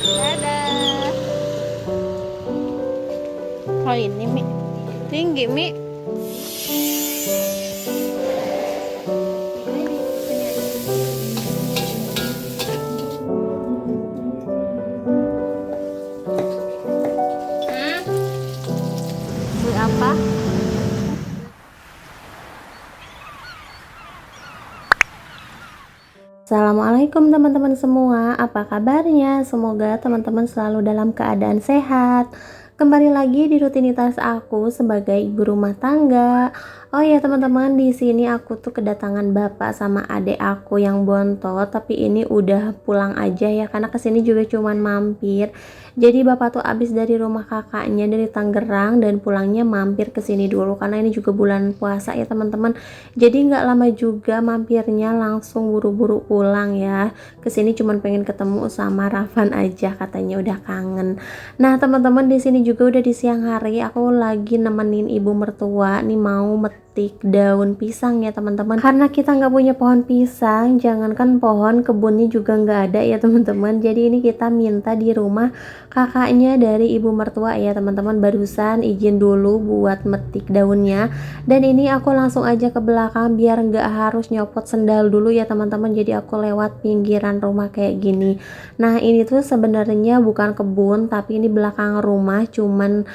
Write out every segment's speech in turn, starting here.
Dadah. Oh ini Mi. Tinggi Mi. Beli apa? Assalamualaikum teman-teman semua, apa kabarnya? Semoga teman-teman selalu dalam keadaan sehat. Kembali lagi di rutinitas aku sebagai ibu rumah tangga. Oh ya teman-teman, di sini aku tuh kedatangan bapak sama adik aku yang bontot, tapi ini udah pulang aja ya karena kesini juga cuman mampir. Jadi bapak tuh abis dari rumah kakaknya dari Tangerang dan pulangnya mampir ke sini dulu karena ini juga bulan puasa ya teman-teman. Jadi nggak lama juga mampirnya langsung buru-buru pulang ya. Kesini cuman pengen ketemu sama Rafan aja, katanya udah kangen. Nah teman-teman, di sini juga udah di siang hari, aku lagi nemenin ibu mertua nih mau metik daun pisang ya teman-teman. Karena kita nggak punya pohon pisang, jangankan pohon, kebunnya juga nggak ada ya teman-teman. Jadi ini kita minta di rumah kakaknya dari ibu mertua ya teman-teman, barusan izin dulu buat metik daunnya. Dan ini aku langsung aja ke belakang biar nggak harus nyopot sendal dulu ya teman-teman. Jadi aku lewat pinggiran rumah kayak gini. Nah ini tuh sebenarnya bukan kebun, tapi ini belakang rumah, cuman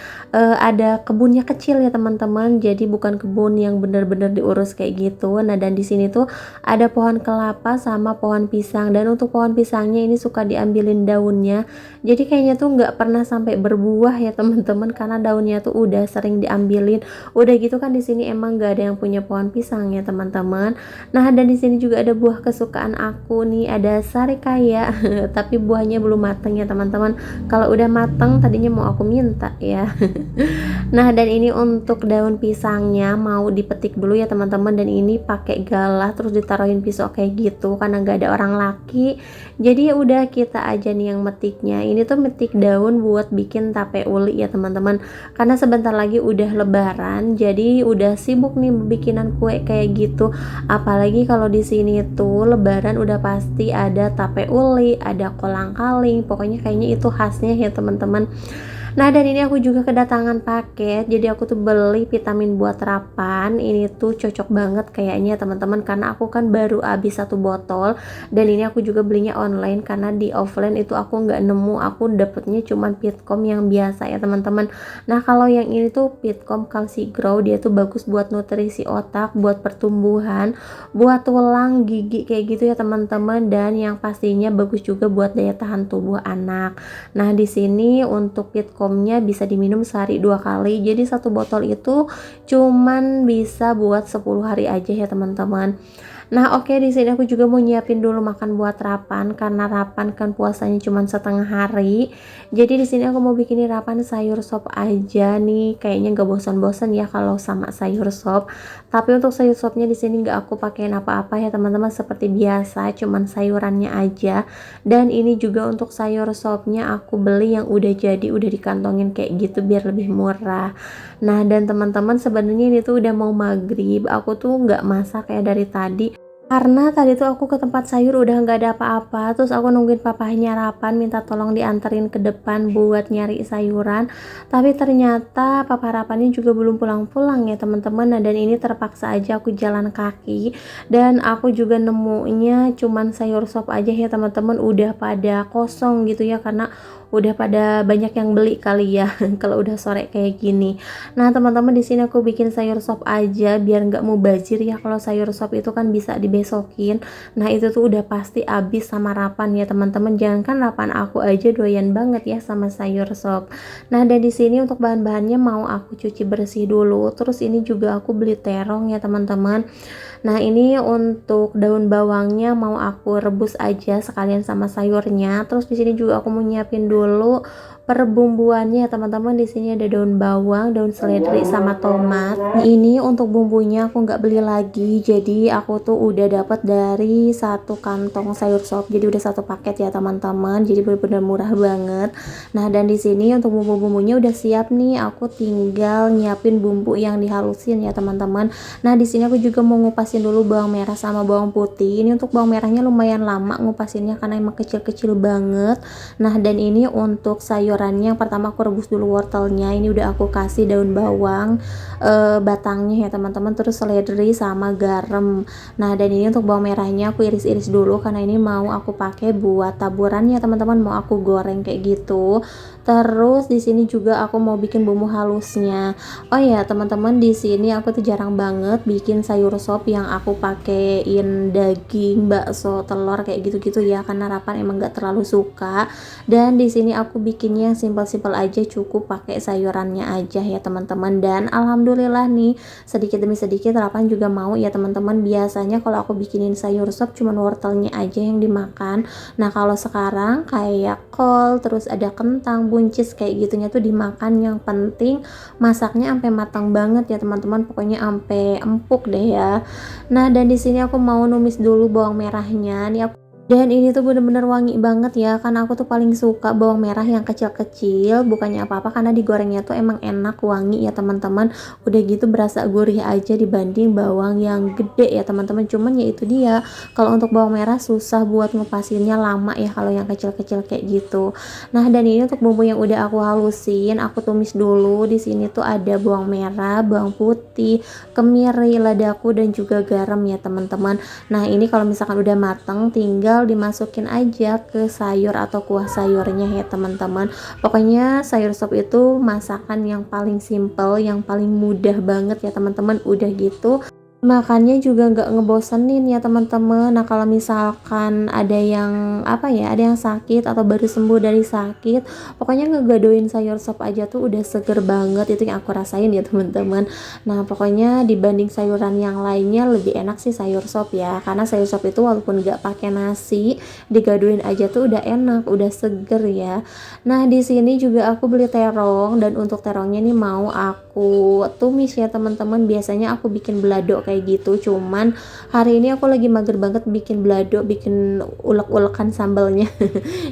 ada kebunnya kecil ya teman-teman. Jadi bukan kebun yang bener-bener diurus kayak gitu. Nah dan di sini tuh ada pohon kelapa sama pohon pisang, dan untuk pohon pisangnya ini suka diambilin daunnya. Jadi kayaknya tuh nggak pernah sampai berbuah ya teman-teman, karena daunnya tuh udah sering diambilin. Udah gitu kan di sini emang gak ada yang punya pohon pisang ya teman-teman. Nah dan di sini juga ada buah kesukaan aku nih, ada sarikaya tapi buahnya belum mateng ya teman-teman. Kalau udah mateng tadinya mau aku minta ya. Nah dan ini untuk daun pisangnya mau dipetik dulu ya teman-teman, dan ini pakai galah terus ditaruhin pisau kayak gitu karena nggak ada orang laki. Jadi ya udah kita aja nih yang metiknya. Ini tuh metik daun buat bikin tape uli ya teman-teman, karena sebentar lagi udah lebaran, jadi udah sibuk nih bikinan kue kayak gitu. Apalagi kalau di sini tuh lebaran udah pasti ada tape uli, ada kolang-kaling, pokoknya kayaknya itu khasnya ya teman-teman. Nah dan ini aku juga kedatangan paket, jadi aku tuh beli vitamin buat Rapan. Ini tuh cocok banget kayaknya teman-teman, karena aku kan baru habis 1 botol. Dan ini aku juga belinya online karena di offline itu aku nggak nemu, aku dapetnya cuman Pitcom yang biasa ya teman-teman. Nah kalau yang ini tuh Pitcom Calci Grow, dia tuh bagus buat nutrisi otak, buat pertumbuhan, buat tulang, gigi kayak gitu ya teman-teman, dan yang pastinya bagus juga buat daya tahan tubuh anak. Nah di sini untuk Pitcomnya bisa diminum sehari 2 kali, jadi 1 botol itu cuman bisa buat 10 hari aja ya teman-teman. Nah oke, di sini aku juga mau nyiapin dulu makan buat Rapan karena Rapan kan puasanya cuma setengah hari. Jadi di sini aku mau bikinin Rapan sayur sop aja nih. Kayaknya nggak bosan-bosan ya kalau sama sayur sop. Tapi untuk sayur sopnya di sini nggak aku pakein apa-apa ya teman-teman, seperti biasa, cuman sayurannya aja. Dan ini juga untuk sayur sopnya aku beli yang udah jadi, udah dikantongin kayak gitu biar lebih murah. Nah dan teman-teman, sebenarnya ini tuh udah mau maghrib, aku tuh nggak masak kayak dari tadi karena tadi tuh aku ke tempat sayur udah nggak ada apa-apa, terus aku nungguin papahnya Rapan minta tolong dianterin ke depan buat nyari sayuran, tapi ternyata papa Rapannya juga belum pulang-pulang ya teman-teman. Nah dan ini terpaksa aja aku jalan kaki, dan aku juga nemunya cuman sayur sop aja ya teman-teman, udah pada kosong gitu ya karena udah pada banyak yang beli kali ya kalau udah sore kayak gini. Nah teman-teman, di sini aku bikin sayur sop aja biar nggak mubazir ya. Kalau sayur sop itu kan bisa dibesokin. Nah itu tuh udah pasti habis sama Rapan ya teman-teman. Jangankan Rapan, aku aja doyan banget ya sama sayur sop. Nah dan di sini untuk bahan-bahannya mau aku cuci bersih dulu. Terus ini juga aku beli terong ya teman-teman. Nah ini untuk daun bawangnya mau aku rebus aja sekalian sama sayurnya. Terus di sini juga aku mau nyiapin dulu perbumbuannya ya teman-teman. Di sini ada daun bawang, daun seledri sama tomat. Ini untuk bumbunya aku nggak beli lagi, jadi aku tuh udah dapat dari 1 kantong sayur sop, jadi udah 1 paket ya teman-teman, jadi bener-bener murah banget. Nah dan di sini untuk bumbu-bumbunya udah siap nih, aku tinggal nyiapin bumbu yang dihalusin ya teman-teman. Nah di sini aku juga mau ngupas ngupasin dulu bawang merah sama bawang putih. Ini untuk bawang merahnya lumayan lama ngupasinnya karena emang kecil-kecil banget. Nah, dan ini untuk sayurannya yang pertama aku rebus dulu wortelnya. Ini udah aku kasih daun bawang batangnya ya teman-teman, terus seledri sama garam. Nah, dan ini untuk bawang merahnya aku iris-iris dulu karena ini mau aku pakai buat taburannya teman-teman, mau aku goreng kayak gitu. Terus di sini juga aku mau bikin bumbu halusnya. Oh ya teman-teman, di sini aku tuh jarang banget bikin sayur sop yang aku pakein daging, bakso, telur kayak gitu-gitu ya, karena Rapan emang gak terlalu suka. Dan di sini aku bikinnya simpel-simpel aja, cukup pakai sayurannya aja ya teman-teman. Dan alhamdulillah nih, sedikit demi sedikit Rapan juga mau ya teman-teman. Biasanya kalau aku bikinin sayur sop cuman wortelnya aja yang dimakan. Nah, kalau sekarang kayak kol, terus ada kentang, buncis kayak gitunya tuh dimakan. Yang penting masaknya sampai matang banget ya teman-teman, pokoknya sampai empuk deh ya. Nah, dan di sini aku mau numis dulu bawang merahnya nih aku. Dan ini tuh bener-bener wangi banget ya, karena aku tuh paling suka bawang merah yang kecil-kecil, bukannya apa-apa karena digorengnya tuh emang enak, wangi ya teman-teman. Udah gitu berasa gurih aja dibanding bawang yang gede ya teman-teman. Cuman ya itu dia, kalau untuk bawang merah susah buat ngupasinnya, lama ya kalau yang kecil-kecil kayak gitu. Nah, dan ini untuk bumbu yang udah aku halusin, aku tumis dulu. Di sini tuh ada bawang merah, bawang putih, kemiri, ladaku, dan juga garam ya teman-teman. Nah, ini kalau misalkan udah mateng tinggal dimasukin aja ke sayur atau kuah sayurnya ya teman-teman. Pokoknya sayur sop itu masakan yang paling simple, yang paling mudah banget ya teman-teman. Udah gitu makannya juga nggak ngebosenin ya teman-teman. Nah, kalau misalkan ada yang apa ya, ada yang sakit atau baru sembuh dari sakit, pokoknya ngegadoin sayur sop aja tuh udah seger banget. Itu yang aku rasain ya teman-teman. Nah, pokoknya dibanding sayuran yang lainnya lebih enak sih sayur sop ya, karena sayur sop itu walaupun nggak pakai nasi, digadoin aja tuh udah enak, udah seger ya. Nah, di sini juga aku beli terong, dan untuk terongnya nih mau aku tumis ya teman-teman. Biasanya aku bikin belado kayak gitu, cuman hari ini aku lagi mager banget bikin belado, bikin ulek-ulekan sambalnya.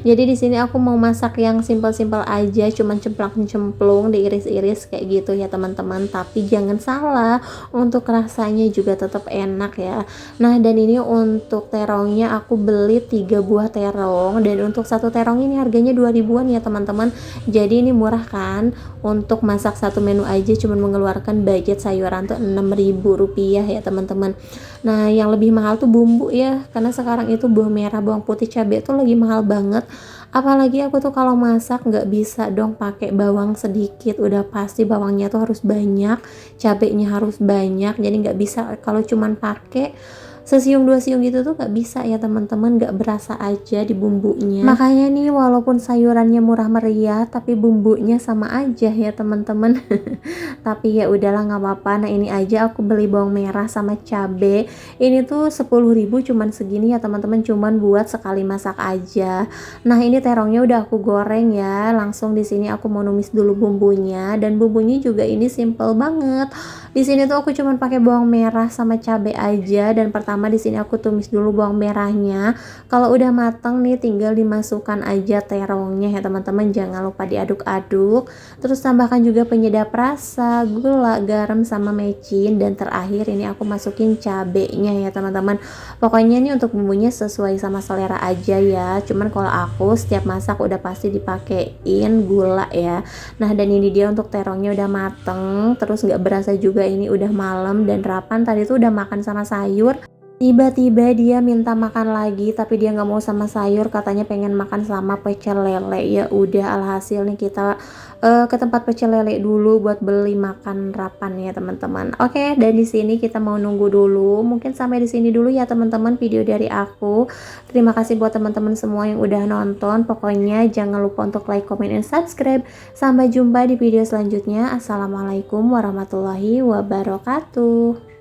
Jadi di sini aku mau masak yang simpel-simpel aja, cuman cemplak-cemplung, diiris-iris kayak gitu ya teman-teman. Tapi jangan salah, untuk rasanya juga tetap enak ya. Nah, dan ini untuk terongnya aku beli 3 buah terong, dan untuk satu terong ini harganya 2 ribuan ya teman-teman. Jadi ini murah kan, untuk masak satu menu aja cuman mengeluarkan budget sayuran tuh 6.000 rupiah ya teman-teman. Nah, yang lebih mahal tuh bumbu ya, karena sekarang itu bawang merah, bawang putih, cabai tuh lagi mahal banget. Apalagi aku tuh kalau masak nggak bisa dong pakai bawang sedikit, udah pasti bawangnya tuh harus banyak, cabainya harus banyak. Jadi nggak bisa kalau cuman pakai sesiung dua siung gitu tuh nggak bisa ya teman-teman, nggak berasa aja di bumbunya. Makanya nih, walaupun sayurannya murah meriah tapi bumbunya sama aja ya teman-teman. Tapi ya udahlah, nggak apa-apa. Nah, ini aja aku beli bawang merah sama cabe, ini tuh 10.000 cuman segini ya teman-teman, cuman buat sekali masak aja. Nah, ini terongnya udah aku goreng ya, langsung di sini aku mau numis dulu bumbunya. Dan bumbunya juga ini simple banget. Di sini tuh aku cuman pakai bawang merah sama cabe aja, dan pertama di sini aku tumis dulu bawang merahnya. Kalau udah matang nih tinggal dimasukkan aja terongnya ya teman-teman, jangan lupa diaduk-aduk. Terus tambahkan juga penyedap rasa, gula, garam, sama mecin, dan terakhir ini aku masukin cabenya ya teman-teman. Pokoknya ini untuk bumbunya sesuai sama selera aja ya. Cuman kalau aku setiap masak udah pasti dipakein gula ya. Nah, dan ini dia untuk terongnya udah mateng. Terus nggak berasa juga ini udah malam, dan Rapan tadi tuh udah makan sama sayur. Tiba-tiba dia minta makan lagi, tapi dia nggak mau sama sayur, katanya pengen makan sama pecel lele. Ya udah, alhasil nih kita ke tempat pecel lele dulu buat beli makan Rapan ya teman-teman. Oke, dan di sini kita mau nunggu dulu. Mungkin sampai di sini dulu ya teman-teman video dari aku. Terima kasih buat teman-teman semua yang udah nonton. Pokoknya jangan lupa untuk like, comment, dan subscribe. Sampai jumpa di video selanjutnya. Assalamualaikum warahmatullahi wabarakatuh.